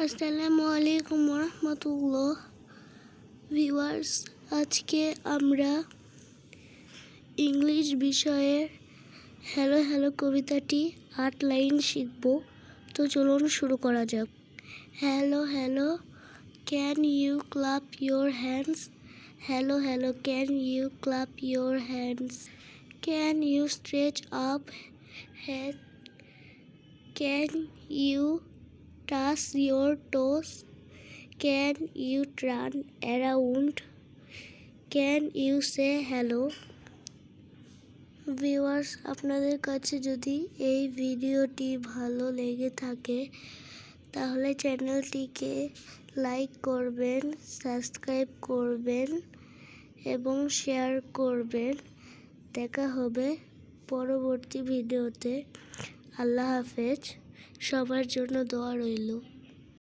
আসসালামু আলাইকুম রহমতুল্লাহ ভিউয়ার্স, আজকে আমরা ইংলিশ বিষয়ের হ্যালো হ্যালো কবিতাটি 8 লাইন শিখব। তো চলুন শুরু করা যাক। Hello hello, can you clap your hands? Hello hello, can you clap your hands? Can you stretch up head? Can you touch your toes? Can you turn around? Can you say hello? Viewers, আপনাদের কাছে যদি এই ভিডিওটি ভালো লেগে থাকে তাহলে চ্যানেলটিকে লাইক করবেন, সাবস্ক্রাইব করবেন এবং শেয়ার করবেন। দেখা হবে পরবর্তী ভিডিওতে। আল্লাহ হাফেজ। সবার জন্য দোয়া রইল।